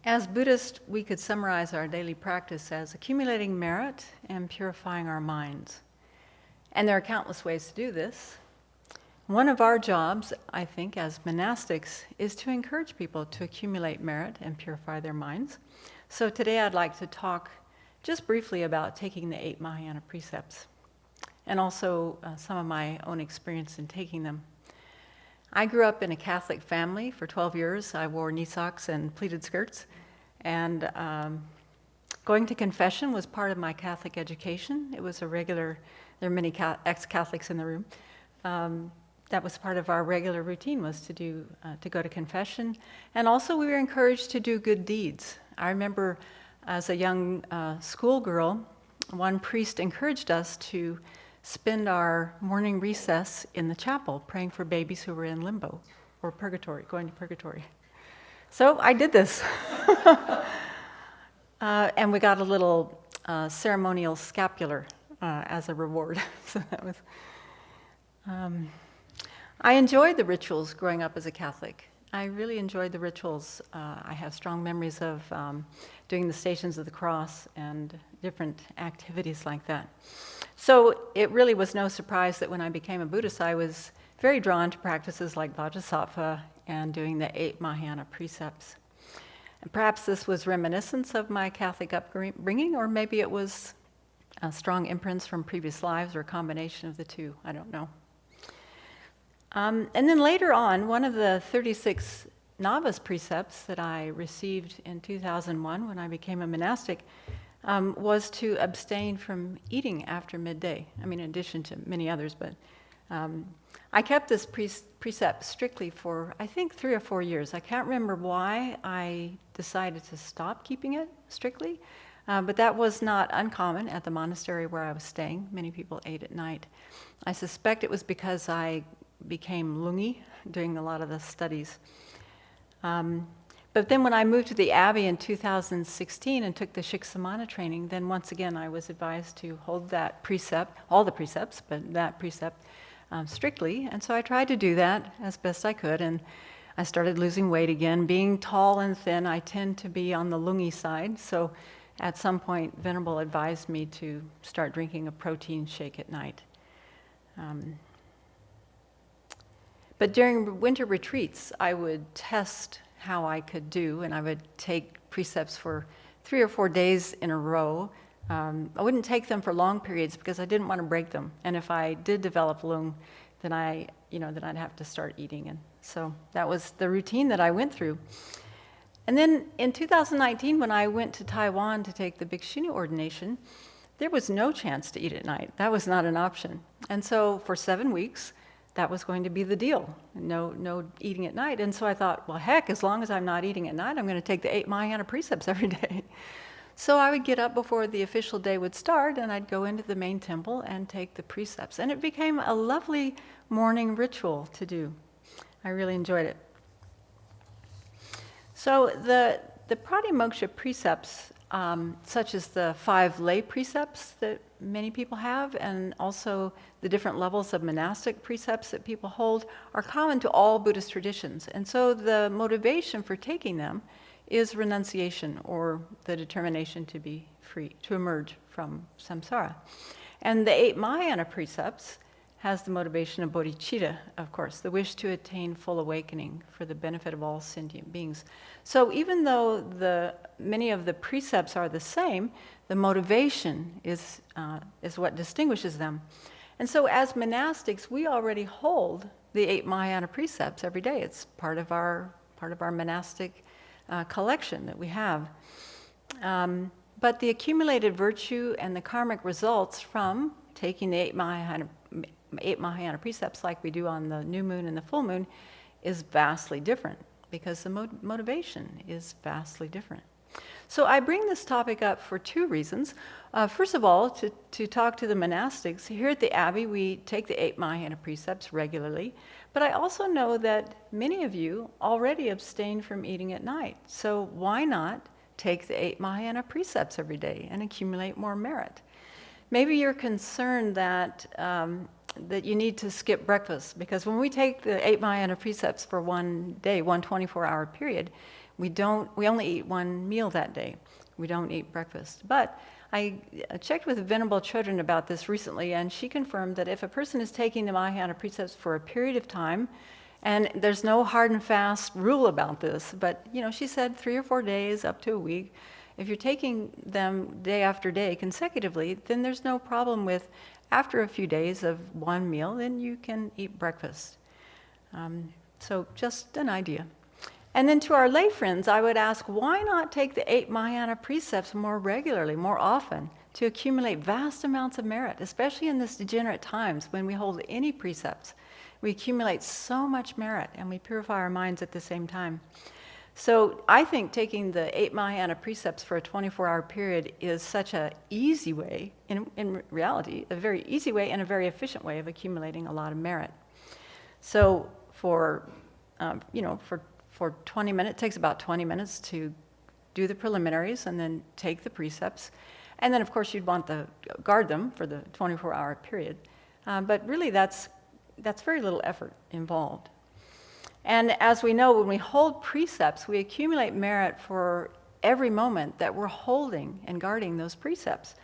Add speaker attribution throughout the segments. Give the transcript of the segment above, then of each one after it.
Speaker 1: As Buddhists, we could summarize our daily practice as accumulating merit and purifying our minds. And there are countless ways to do this. One of our jobs, I think, as monastics, is to encourage people to accumulate merit and purify their minds. So today I'd like to talk just briefly about taking the 8 Mahayana precepts, and also some of my own experience in taking them. I grew up in a Catholic family for 12 years. I wore knee socks and pleated skirts. And going to confession was part of my Catholic education. It was a regular, there are many ex-Catholics in the room. That was part of our regular routine, was to go to confession. And also we were encouraged to do good deeds. I remember as a young schoolgirl, one priest encouraged us to spend our morning recess in the chapel praying for babies who were in limbo or purgatory, going to purgatory. So I did this. And we got a little ceremonial scapular as a reward. So that was. I enjoyed the rituals growing up as a Catholic. I really enjoyed the rituals. I have strong memories of doing the Stations of the Cross and different activities like that. So it really was no surprise that when I became a Buddhist, I was very drawn to practices like Vajrasattva and doing the 8 Mahayana precepts. And perhaps this was reminiscence of my Catholic upbringing, or maybe it was strong imprints from previous lives, or a combination of the two. I don't know. And then later on, one of the 36 novice precepts that I received in 2001 when I became a monastic was to abstain from eating after midday. I mean, in addition to many others, but I kept this precept strictly for, I think, 3 or 4 years. I can't remember why I decided to stop keeping it strictly, but that was not uncommon at the monastery where I was staying. Many people ate at night. I suspect it was because I became lungi doing a lot of the studies. But then when I moved to the Abbey in 2016 and took the Shiksamana training, then once again I was advised to hold that precept, all the precepts, but that precept strictly. And so I tried to do that as best I could, and I started losing weight again. Being tall and thin, I tend to be on the lungi side, so at some point Venerable advised me to start drinking a protein shake at night. But during winter retreats, I would test how I could do, and I would take precepts for 3 or 4 days in a row. I wouldn't take them for long periods because I didn't want to break them. And if I did develop lung, then I'd have to start eating. And so that was the routine that I went through. And then in 2019, when I went to Taiwan to take the Bhikshuni ordination, there was no chance to eat at night. That was not an option. And so for 7 weeks, that was going to be the deal. No eating at night. And so I thought, well, heck, as long as I'm not eating at night, I'm going to take the 8 Mahayana precepts every day. So I would get up before the official day would start, and I'd go into the main temple and take the precepts. And it became a lovely morning ritual to do. I really enjoyed it. So the pratimoksha precepts, such as the 5 lay precepts that many people have, and also the different levels of monastic precepts that people hold, are common to all Buddhist traditions. And so the motivation for taking them is renunciation, or the determination to be free, to emerge from samsara. And the 8 Mahayana precepts has the motivation of bodhicitta, of course, the wish to attain full awakening for the benefit of all sentient beings. So even though many of the precepts are the same, the motivation is what distinguishes them. And so as monastics, we already hold the 8 Mahayana precepts every day. It's part of our monastic collection that we have. But the accumulated virtue and the karmic results from taking the 8 Mahayana precepts like we do on the new moon and the full moon is vastly different, because the motivation is vastly different. So I bring this topic up for 2 reasons. First of all, to talk to the monastics. Here at the Abbey, we take the 8 Mahayana precepts regularly, but I also know that many of you already abstain from eating at night. So why not take the 8 Mahayana precepts every day and accumulate more merit? Maybe you're concerned that you need to skip breakfast, because when we take the 8 Mahayana precepts for one day, one 24-hour period, We only eat one meal that day. We don't eat breakfast. But I checked with Venerable Children about this recently, and she confirmed that if a person is taking the Mahayana precepts for a period of time, and there's no hard and fast rule about this, but she said 3 or 4 days up to a week, if you're taking them day after day consecutively, then there's no problem with after a few days of one meal, then you can eat breakfast. So just an idea. And then to our lay friends, I would ask, why not take the 8 Mahayana precepts more regularly, more often, to accumulate vast amounts of merit, especially in this degenerate times when we hold any precepts. We accumulate so much merit and we purify our minds at the same time. So I think taking the 8 Mahayana precepts for a 24-hour period is such an easy way, in reality, a very easy way and a very efficient way of accumulating a lot of merit. So for 20 minutes, it takes about 20 minutes to do the preliminaries and then take the precepts. And then, of course, you'd want to guard them for the 24-hour period. But really, that's very little effort involved. And as we know, when we hold precepts, we accumulate merit for every moment that we're holding and guarding those precepts.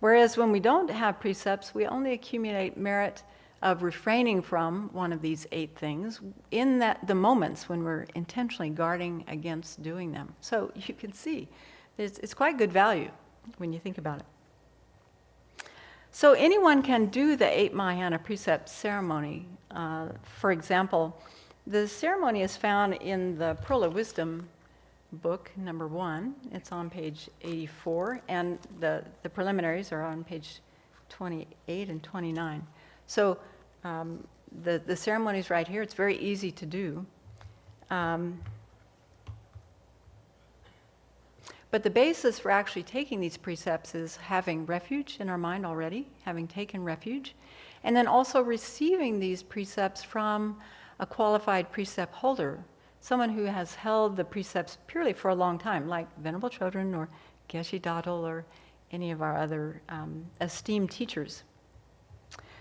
Speaker 1: Whereas when we don't have precepts, we only accumulate merit of refraining from one of these 8 things in the moments when we're intentionally guarding against doing them. So you can see, it's quite good value when you think about it. So anyone can do the 8 Mahayana precept ceremony. For example, the ceremony is found in the Pearl of Wisdom book, number 1. It's on page 84, and the preliminaries are on page 28 and 29. So the ceremony's right here. It's very easy to do. But the basis for actually taking these precepts is having refuge in our mind already, having taken refuge, and then also receiving these precepts from a qualified precept holder, someone who has held the precepts purely for a long time, like Venerable Children or Geshe Dadol or any of our other esteemed teachers.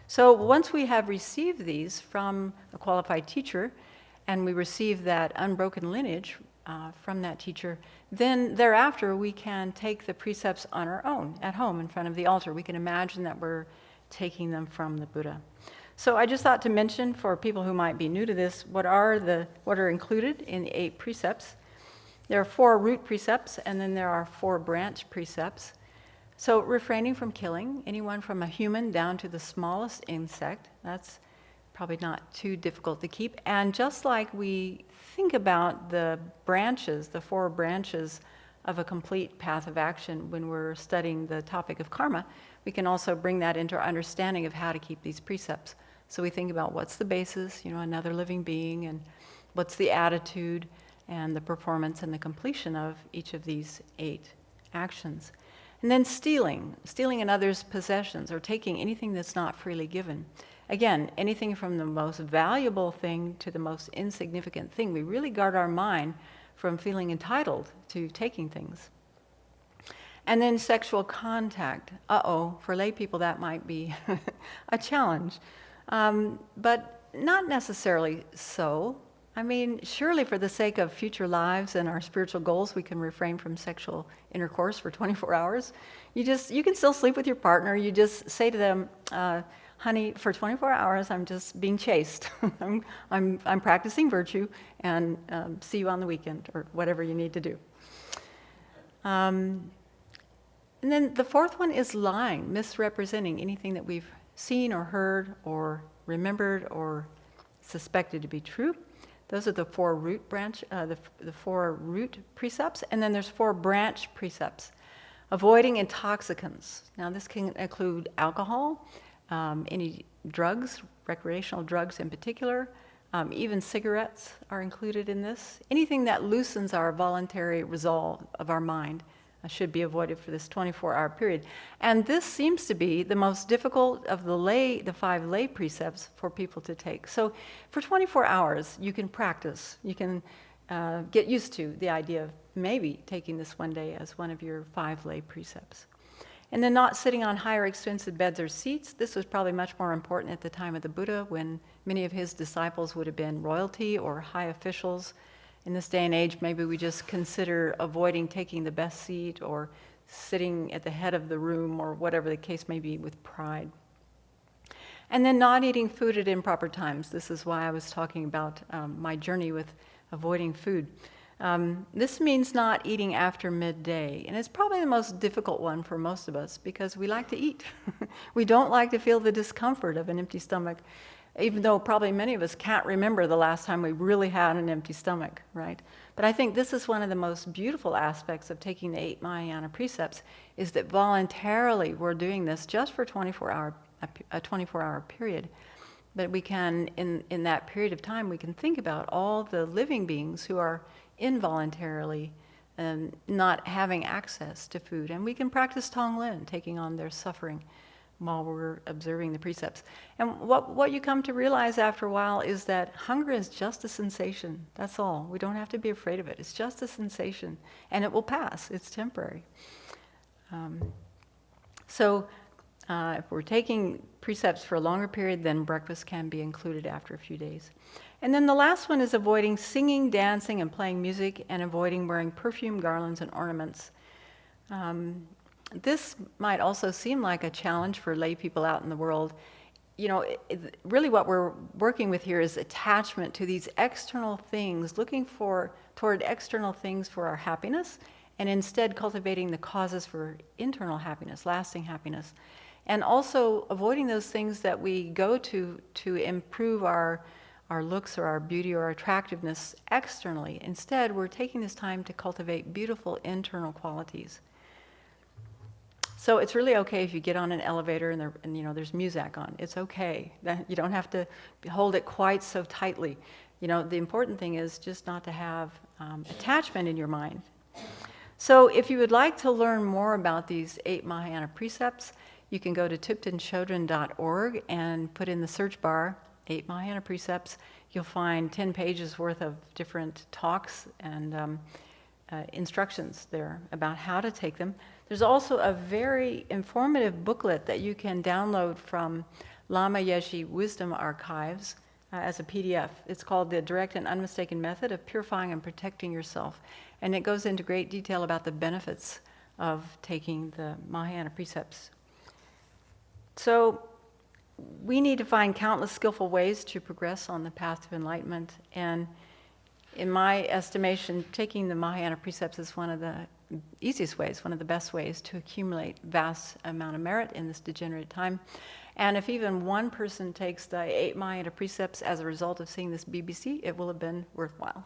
Speaker 1: So once we have received these from a qualified teacher, and we receive that unbroken lineage from that teacher, then thereafter we can take the precepts on our own, at home in front of the altar. We can imagine that we're taking them from the Buddha. So I just thought to mention for people who might be new to this, what are included in the 8 precepts. There are 4 root precepts, and then there are 4 branch precepts. So refraining from killing anyone from a human down to the smallest insect, that's probably not too difficult to keep. And just like we think about the branches, the 4 branches of a complete path of action when we're studying the topic of karma, we can also bring that into our understanding of how to keep these precepts. So we think about what's the basis, another living being, and what's the attitude and the performance and the completion of each of these 8 actions. And then stealing another's possessions or taking anything that's not freely given. Again, anything from the most valuable thing to the most insignificant thing. We really guard our mind from feeling entitled to taking things. And then sexual contact. For lay people that might be a challenge. But not necessarily so. I mean, surely for the sake of future lives and our spiritual goals, we can refrain from sexual intercourse for 24 hours. You can still sleep with your partner. You just say to them, honey, for 24 hours, I'm just being chaste. I'm practicing virtue, and see you on the weekend, or whatever you need to do. And then the 4th one is lying, misrepresenting anything that we've seen or heard or remembered or suspected to be true. Those are the 4 root the 4 root precepts, and then there's 4 branch precepts. Avoiding intoxicants. Now this can include alcohol, any drugs, recreational drugs in particular, even cigarettes are included in this. Anything that loosens our voluntary resolve of our mind should be avoided for this 24-hour period. And this seems to be the most difficult of the 5 lay precepts for people to take. So for 24 hours, you can practice. You can get used to the idea of maybe taking this one day as one of your 5 lay precepts. And then not sitting on higher expensive beds or seats. This was probably much more important at the time of the Buddha, when many of his disciples would have been royalty or high officials in this day and age, maybe we just consider avoiding taking the best seat or sitting at the head of the room or whatever the case may be with pride. And then not eating food at improper times. This is why I was talking about my journey with avoiding food. This means not eating after midday, and it's probably the most difficult one for most of us because we like to eat. We don't like to feel the discomfort of an empty stomach, even though probably many of us can't remember the last time we really had an empty stomach, right? But I think this is one of the most beautiful aspects of taking the 8 Mahayana precepts, is that voluntarily we're doing this just for a 24-hour period. But we can, in that period of time, we can think about all the living beings who are involuntarily not having access to food. And we can practice Tonglen, taking on their suffering while we're observing the precepts. And what you come to realize after a while is that hunger is just a sensation. That's all. We don't have to be afraid of it. It's just a sensation. And it will pass. It's temporary. If we're taking precepts for a longer period, then breakfast can be included after a few days. And then the last one is avoiding singing, dancing, and playing music, and avoiding wearing perfume, garlands, and ornaments. This might also seem like a challenge for lay people out in the world. You know, really what we're working with here is attachment to these external things, looking toward external things for our happiness, and instead cultivating the causes for internal happiness, lasting happiness. And also avoiding those things that we go to improve our looks or our beauty or our attractiveness externally. Instead, we're taking this time to cultivate beautiful internal qualities. So it's really okay if you get on an elevator and there's music on. It's okay. You don't have to hold it quite so tightly. You know, the important thing is just not to have attachment in your mind. So if you would like to learn more about these 8 Mahayana precepts, you can go to tuptenchodron.org and put in the search bar 8 Mahayana precepts. You'll find 10 pages worth of different talks and instructions there about how to take them. There's also a very informative booklet that you can download from Lama Yeshe Wisdom Archives as a PDF. It's called The Direct and Unmistaken Method of Purifying and Protecting Yourself. And it goes into great detail about the benefits of taking the Mahayana precepts. So we need to find countless skillful ways to progress on the path to enlightenment. And in my estimation, taking the Mahayana precepts is one of the easiest ways, one of the best ways to accumulate vast amount of merit in this degenerate time. And if even one person takes the 8 Mahayana precepts as a result of seeing this BBC, it will have been worthwhile.